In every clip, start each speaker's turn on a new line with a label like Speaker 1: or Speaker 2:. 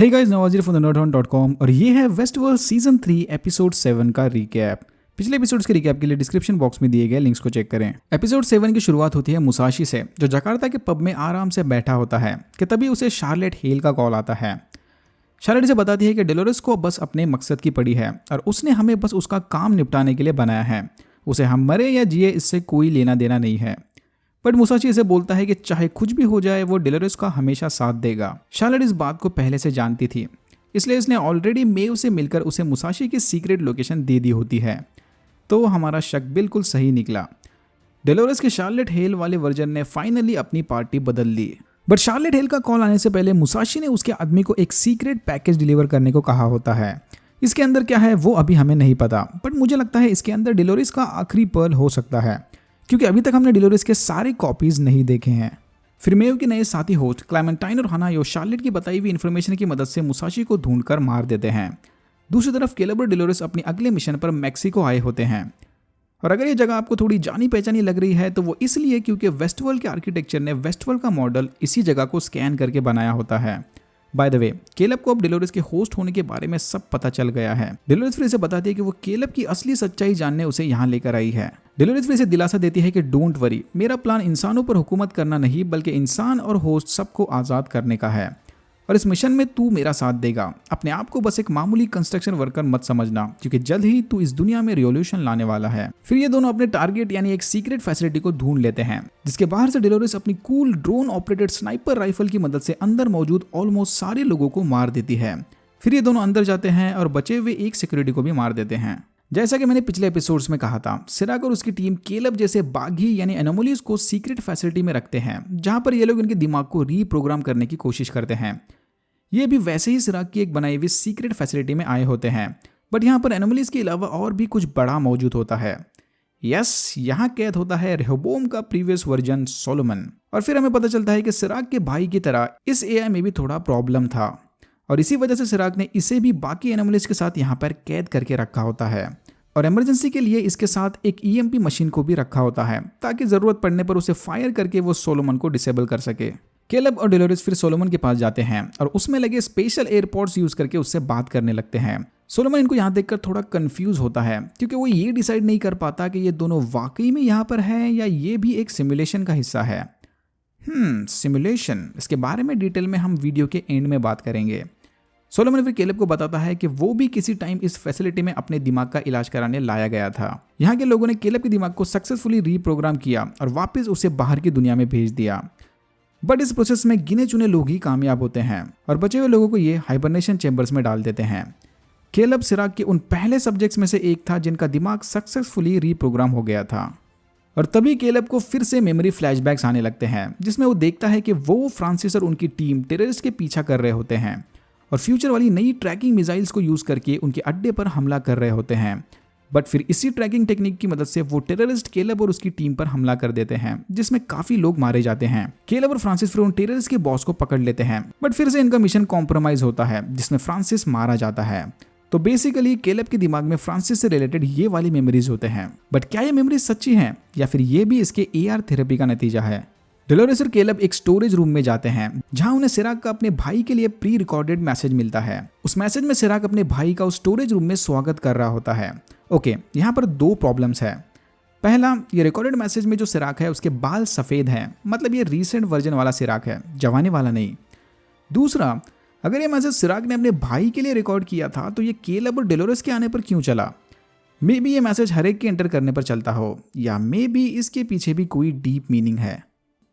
Speaker 1: Hey guys, Nawazir from the nerdhorn.com और ये है वेस्टवर्ल्ड सीजन 3 एपिसोड 7 का रिकैप। पिछले एपिसोड्स के रिकैप के लिए डिस्क्रिप्शन बॉक्स में दिए गए लिंक्स को चेक करें। एपिसोड 7 की शुरुआत होती है मुसाशी से, जो जकार्ता के पब में आराम से बैठा होता है कि तभी उसे शार्लेट हेल का कॉल आता है। शार्लेट से बताती है कि डेलोरेस को बस अपने मकसद की पड़ी है और उसने हमें बस उसका काम निपटाने के लिए बनाया है। उसे हम मरे या जिए इससे कोई लेना देना नहीं है। बट मुसाशी इसे बोलता है कि चाहे कुछ भी हो जाए वो डेलोरेस का हमेशा साथ देगा। शार्लेट इस बात को पहले से जानती थी, इसलिए इसने ऑलरेडी मेव से मिलकर उसे मुसाशी की सीक्रेट लोकेशन दे दी होती है। तो हमारा शक बिल्कुल सही निकला। डेलोरेस के शार्लेट हेल वाले वर्जन ने फाइनली अपनी पार्टी बदल ली। बट शार्लेट हेल का कॉल आने से पहले मुसाशी ने उसके आदमी को एक सीक्रेट पैकेज डिलीवर करने को कहा होता है। इसके अंदर क्या है वो अभी हमें नहीं पता, बट मुझे लगता है इसके अंदर डेलोरेस का आखिरी पर्ल हो सकता है, क्योंकि अभी तक हमने डेलोरेस के सारे कॉपीज नहीं देखे हैं। फिर मेव के नए साथी होस्ट क्लेमेंटाइन और हनायो शार्लेट की बताई हुई इन्फॉर्मेशन की मदद से मुसाशी को ढूंढकर मार देते हैं। दूसरी तरफ केलब और डेलोरेस अपने अगले मिशन पर मैक्सिको आए होते हैं। और अगर ये जगह आपको थोड़ी जानी पहचानी लग रही है तो वो इसलिए क्योंकि वेस्टवर्ल्ड के आर्किटेक्चर ने वेस्टवर्ल्ड का मॉडल इसी जगह को स्कैन करके बनाया होता है। बाय द वे, केलब को अब डेलोरेस के होस्ट होने के बारे में सब पता चल गया है। डेलोरेस फिर इसे बताती है कि वो केलब की असली सच्चाई जानने उसे यहाँ लेकर आई है। डेलोरेस फिर इसे दिलासा देती है कि डोंट वरी, मेरा प्लान इंसानों पर हुकूमत करना नहीं बल्कि इंसान और होस्ट सबको आज़ाद करने का है, और इस मिशन में तू मेरा साथ देगा। अपने आप को बस एक मामूली कंस्ट्रक्शन वर्कर मत समझना, क्योंकि जल्द ही तू इस दुनिया में रिवॉल्यूशन लाने वाला है। फिर ये दोनों अपने टारगेट यानी एक सीक्रेट फैसिलिटी को ढूंढ लेते हैं, जिसके बाहर से डेलोरेस अपनी cool drone operated sniper rifle की मदद से अंदर मौजूद ऑलमोस्ट सारे लोगों को मार देती है। फिर ये दोनों अंदर जाते हैं और बचे हुए एक सिक्योरिटी को भी मार देते हैं। जैसा कि मैंने पिछले एपिसोड्स में कहा था, सिराक और उसकी टीम केलब जैसे बागी यानी एनोमलीज को सीक्रेट फैसिलिटी में रखते हैं, जहां पर ये लोग इनके दिमाग को रीप्रोग्राम करने की कोशिश करते हैं। ये भी वैसे ही सिराक की एक बनाई हुई सीक्रेट फैसिलिटी में आए होते हैं, बट यहाँ पर एनोमलीज के अलावा और भी कुछ बड़ा मौजूद होता है। यस, यहाँ कैद होता है रेहोबोम का प्रीवियस वर्जन सोलोमन। और फिर हमें पता चलता है कि सिराक के भाई की तरह इस एआई में भी थोड़ा प्रॉब्लम था, और इसी वजह से सिराक ने इसे भी बाकी एनोमलीज के साथ यहाँ पर कैद करके रखा होता है। और इमरजेंसी के लिए इसके साथ एक ईएमपी मशीन को भी रखा होता है, ताकि जरूरत पड़ने पर उसे फायर करके वो सोलोमन को डिसेबल कर सके। केलब और डेलोरेस फिर सोलोमन के पास जाते हैं और उसमें लगे स्पेशल एयरपोर्ट्स यूज करके उससे बात करने लगते हैं। सोलोमन इनको यहाँ देखकर थोड़ा कंफ्यूज होता है, क्योंकि वो ये डिसाइड नहीं कर पाता कि ये दोनों वाकई में यहाँ पर हैं या ये भी एक सिमुलेशन का हिस्सा है। सिमुलेशन, इसके बारे में डिटेल में हम वीडियो के एंड में बात करेंगे। सोलोमन फिर केलब को बताता है कि वो भी किसी टाइम इस फैसिलिटी में अपने दिमाग का इलाज कराने लाया गया था। यहाँ के लोगों ने केलब के दिमाग को सक्सेसफुली रीप्रोग्राम किया और वापस उसे बाहर की दुनिया में भेज दिया। बट इस प्रोसेस में गिने चुने लोग ही कामयाब होते हैं और बचे हुए लोगों को ये हाइबरनेशन चैम्बर्स में डाल देते हैं। केलब सिराक के उन पहले सब्जेक्ट्स में से एक था जिनका दिमाग सक्सेसफुली रीप्रोग्राम हो गया था। और तभी केलब को फिर से मेमोरी फ्लैशबैक्स आने लगते हैं, जिसमें वो देखता है कि वो फ्रांसिस और उनकी टीम टेररिस्ट के पीछा कर रहे होते हैं और फ्यूचर वाली नई ट्रैकिंग मिसाइल्स को यूज करके उनके अड्डे पर हमला कर रहे होते हैं। बट फिर इसी ट्रैकिंग टेक्निक की मदद से वो टेररिस्ट केलब और उसकी टीम पर हमला कर देते हैं, जिसमें काफी लोग मारे जाते हैं। केलब और फ्रांसिस फिर उन टेररिस्ट के बॉस को पकड़ लेते हैं, बट फिर से इनका मिशन कॉम्प्रोमाइज होता है, जिसमें फ्रांसिस मारा जाता है। तो बेसिकली केलब के दिमाग में फ्रांसिस से रिलेटेड ये वाली मेमोरीज होते हैं। बट क्या ये मेमोरीज सच्ची हैं या फिर ये भी इसके एआर थेरेपी का नतीजा है? डेलोरेस और केलब एक स्टोरेज रूम में जाते हैं, जहां उन्हें सिराक का अपने भाई के लिए प्री रिकॉर्डेड मैसेज मिलता है। उस मैसेज में सिराक अपने भाई का उस स्टोरेज रूम में स्वागत कर रहा होता है। ओके, यहाँ पर दो प्रॉब्लम्स है। पहला, ये रिकॉर्डेड मैसेज में जो सिराक है उसके बाल सफ़ेद हैं, मतलब ये रीसेंट वर्जन वाला सिराक है, जवानी वाला नहीं। दूसरा, अगर ये मैसेज सिराक ने अपने भाई के लिए रिकॉर्ड किया था तो ये केलब और डेलोरेस के आने पर क्यों चला? मे बी ये मैसेज हर एक के एंटर करने पर चलता हो, या मे बी इसके पीछे भी कोई डीप मीनिंग है।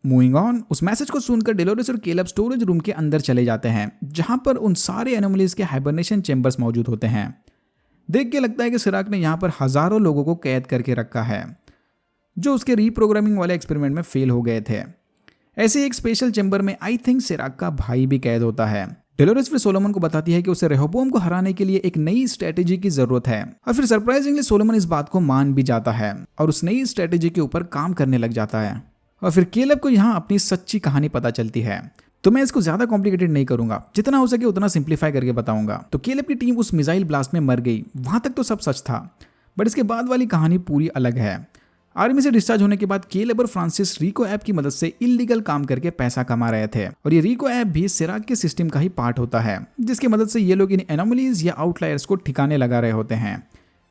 Speaker 1: मूविंग ऑन, उस मैसेज को सुनकर डेलोरेस और केलब स्टोरेज रूम के अंदर चले जाते हैं, जहां पर उन सारे एनोमलीज के हाइबरनेशन चैम्बर्स मौजूद होते हैं। देख के लगता है कि सिराक ने यहाँ पर हजारों लोगों को कैद करके रखा है, जो उसके रीप्रोग्रामिंग वाले एक्सपेरिमेंट में फेल हो गए थे। ऐसे एक स्पेशल चैम्बर में आई थिंक सिराक का भाई भी कैद होता है। डेलोरेस फिर सोलोमन को बताती है कि उसे रेहोबोम को हराने के लिए एक नई स्ट्रेटेजी की जरूरत है, और फिर सरप्राइजिंगली सोलोमन इस बात को मान भी जाता है और उस नई स्ट्रेटेजी के ऊपर काम करने लग जाता है। और फिर केलब को यहाँ अपनी सच्ची कहानी पता चलती है। तो मैं इसको ज्यादा कॉम्प्लिकेटेड नहीं करूंगा, जितना हो सके उतना सिंप्लीफाई करके बताऊंगा। तो केलब की टीम उस मिसाइल ब्लास्ट में मर गई, वहां तक तो सब सच था, बट इसके बाद वाली कहानी पूरी अलग है। आर्मी से डिस्चार्ज होने के बाद केलब और फ्रांसिस रिको ऐप की मदद से इलीगल काम करके पैसा कमा रहे थे और ये रिको ऐप भी सिराग के सिस्टम का ही पार्ट होता है, जिसकी मदद से ये लोग इन एनोमलीज या आउटलायर्स को ठिकाने लगा रहे होते हैं।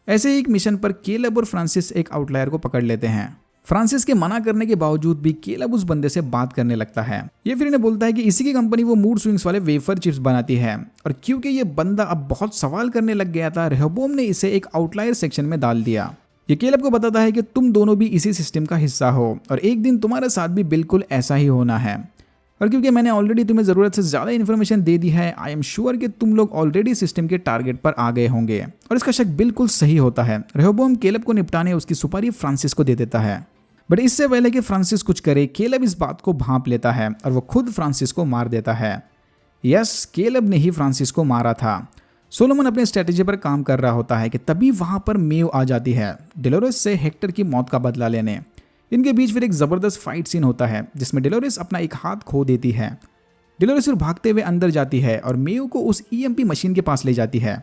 Speaker 1: ऐसे ही एक मिशन पर केलब और फ्रांसिस एक आउटलायर को पकड़ लेते हैं। फ्रांसिस के मना करने के बावजूद भी केलब उस बंदे से बात करने लगता है। ये फिर इन्हें बोलता है कि इसी की कंपनी वो मूड स्विंग्स वाले वेफर चिप्स बनाती है और क्योंकि ये बंदा अब बहुत सवाल करने लग गया था, रेहोबोम ने इसे एक आउटलायर सेक्शन में डाल दिया। ये केलब को बताता है कि तुम दोनों भी इसी सिस्टम का हिस्सा हो और एक दिन तुम्हारे साथ भी बिल्कुल ऐसा ही होना है, और क्योंकि मैंने ऑलरेडी तुम्हें ज़रूरत से ज़्यादा इन्फॉर्मेशन दे दी है, आई एम श्योर कि तुम लोग ऑलरेडी सिस्टम के टारगेट पर आ गए होंगे। और इसका शक बिल्कुल सही होता है। रेहोबोम केलब को निपटाने उसकी सुपारी फ्रांसिस को दे देता है, बट इससे पहले कि फ्रांसिस कुछ करे, केलब इस बात को भांप लेता है और वो खुद फ्रांसिस को मार देता है। यस, केलब ने ही फ्रांसिस को मारा था। सोलोमन अपने स्ट्रेटेजी पर काम कर रहा होता है कि तभी वहां पर मेव आ जाती है डेलोरेस से हेक्टर की मौत का बदला लेने। इनके बीच फिर एक जबरदस्त फाइट सीन होता है जिसमें डेलोरेस अपना एक हाथ खो देती है। डेलोरेस फिर भागते हुए अंदर जाती है और मेव को उस ईएमपी मशीन के पास ले जाती है।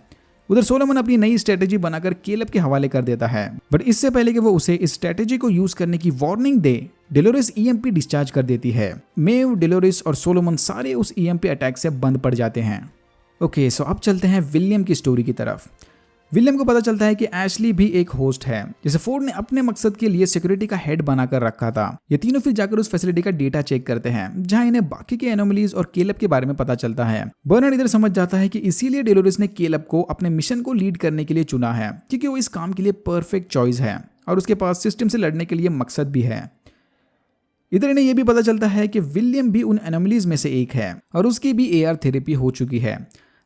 Speaker 1: उधर सोलोमन अपनी नई स्ट्रेटेजी बनाकर केलब के हवाले कर देता है, बट इससे पहले कि वो उसे इस स्ट्रेटेजी को यूज करने की वार्निंग दे, डेलोरेस ईएमपी डिस्चार्ज कर देती है। मेव, डेलोरेस और सोलोमन सारे उस ईएमपी अटैक से बंद पड़ जाते हैं। ओके, सो अब चलते हैं विलियम की स्टोरी की तरफ। विलियम को पता चलता है कि एशली भी एक होस्ट है जिसे फोर्ड ने अपने मकसद के लिए सिक्योरिटी का हेड बनाकर रखा था। ये तीनों फिर जाकर उस फैसिलिटी का डेटा चेक करते हैं जहां इन्हें बाकी के एनोमलीज और केलब के बारे में पता चलता है। बर्नार्ड इधर समझ जाता है कि इसीलिए डेलोरेस ने केलब को अपने मिशन को लीड करने के लिए चुना है, क्योंकि वो इस काम के लिए परफेक्ट चॉइस है और उसके पास सिस्टम से लड़ने के लिए मकसद भी है। इधर इन्हें यह भी पता चलता है कि विलियम भी उन एनोमलीज में से एक है और उसकी भी एआर थेरेपी हो चुकी है।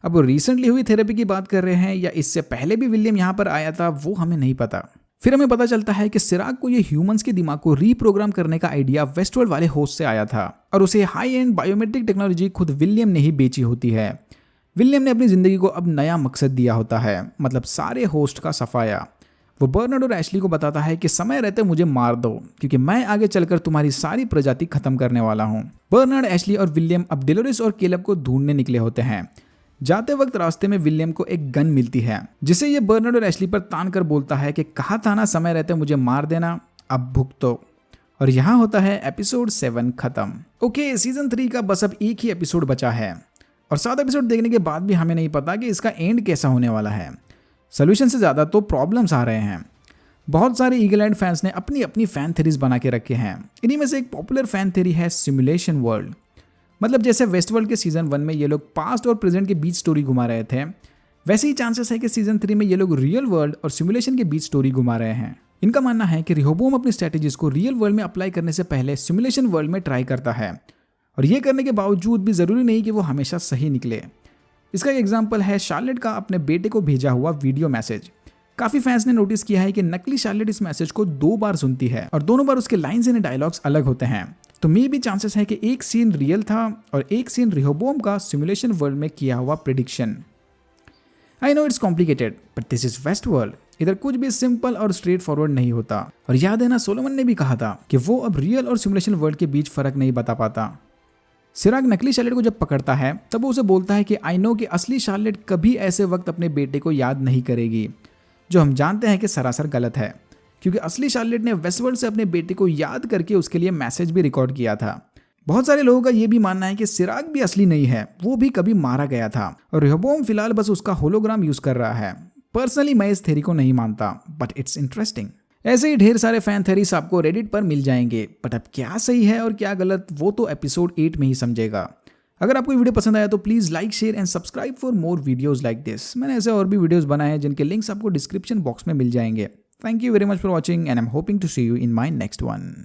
Speaker 1: अब वो रिसेंटली हुई थेरेपी की बात कर रहे हैं या इससे पहले भी विलियम यहाँ पर आया था, वो हमें नहीं पता। फिर हमें पता चलता है कि सिराग को ये ह्यूमंस के दिमाग को रीप्रोग्राम करने का आइडिया वेस्टवर्ल्ड वाले होस्ट से आया था और उसे हाई एंड बायोमेट्रिक टेक्नोलॉजी खुद विलियम ने ही बेची होती है। विलियम ने अपनी जिंदगी को अब नया मकसद दिया होता है, मतलब सारे होस्ट का सफाया। वो बर्नार्ड और एशली को बताता है कि समय रहते मुझे मार दो, क्योंकि मैं आगे चलकर तुम्हारी सारी प्रजाति खत्म करने वाला हूँ। बर्नार्ड, एशली और विलियम अब डेलोरेस और केलब को ढूंढने निकले होते हैं। जाते वक्त रास्ते में विलियम को एक गन मिलती है जिसे ये बर्नार्ड और एशली पर तान कर बोलता है कि कहा था ना समय रहते मुझे मार देना, अब भुगतो। और यहाँ होता है एपिसोड 7 खत्म। ओके, सीजन 3 का बस अब एक ही एपिसोड बचा है और 7 एपिसोड देखने के बाद भी हमें नहीं पता कि इसका एंड कैसा होने वाला है। सोल्यूशन से ज़्यादा तो प्रॉब्लम्स आ रहे हैं। बहुत सारे ईगल आइड फैंस ने अपनी अपनी फैन थेरीज बना के रखे हैं। इन्हीं में से एक पॉपुलर फैन थेरी है सिमुलेशन वर्ल्ड। मतलब जैसे वेस्टवर्ल्ड के सीजन 1 में ये लोग पास्ट और प्रेजेंट के बीच स्टोरी घुमा रहे थे, वैसे ही चांसेस है कि सीजन 3 में ये लोग रियल वर्ल्ड और सिमुलेशन के बीच स्टोरी घुमा रहे हैं। इनका मानना है कि रेहोबोम अपनी स्ट्रेटेजीज को रियल वर्ल्ड में अप्लाई करने से पहले सिमुलेशन वर्ल्ड में ट्राई करता है और ये करने के बावजूद भी जरूरी नहीं कि वो हमेशा सही निकले। इसका एक एग्जाम्पल है शार्लेट का अपने बेटे को भेजा हुआ वीडियो मैसेज। काफी फैंस ने नोटिस किया है कि नकली शार्लेट इस मैसेज को 2 बार सुनती है और दोनों बार उसके लाइन्स एंड डायलॉग्स अलग होते हैं। तो मे भी चांसेस है कि एक सीन रियल था और एक सीन रेहोबोम का सिमुलेशन वर्ल्ड में किया हुआ prediction. I know it's complicated but this is Westworld. इधर कुछ भी सिंपल और स्ट्रेट फॉरवर्ड नहीं होता। और याद है ना, सोलोमन ने भी कहा था कि वो अब रियल और सिमुलेशन वर्ल्ड के बीच फर्क नहीं बता पाता। सिराग नकली शार्लेट को जब पकड़ता है तब वो उसे बोलता है कि आई नो कि असली शार्लेट कभी ऐसे वक्त अपने बेटे को याद नहीं करेगी, जो हम जानते हैं कि सरासर गलत है, क्योंकि असली शार्लेट ने वेस्टवर्ल्ड से अपने बेटे को याद करके उसके लिए मैसेज भी रिकॉर्ड किया था। बहुत सारे लोगों का यह भी मानना है कि सिराग भी असली नहीं है, वो भी कभी मारा गया था और रेहोबोम फिलहाल बस उसका होलोग्राम यूज कर रहा है। पर्सनली मैं इस थ्योरी को नहीं मानता, बट इट्स इंटरेस्टिंग। ऐसे ही ढेर सारे फैन थ्योरीज आपको रेडिट पर मिल जाएंगे, बट अब क्या सही है और क्या गलत वो तो एपिसोड 8 में ही समझेगा। अगर आपको वीडियो पसंद आया तो please like, share and subscribe for more videos like this. मैंने ऐसे और भी वीडियोस बनाए हैं जिनके लिंक्स आपको डिस्क्रिप्शन बॉक्स में मिल जाएंगे। Thank you very much for watching and I am hoping to see you in my next one.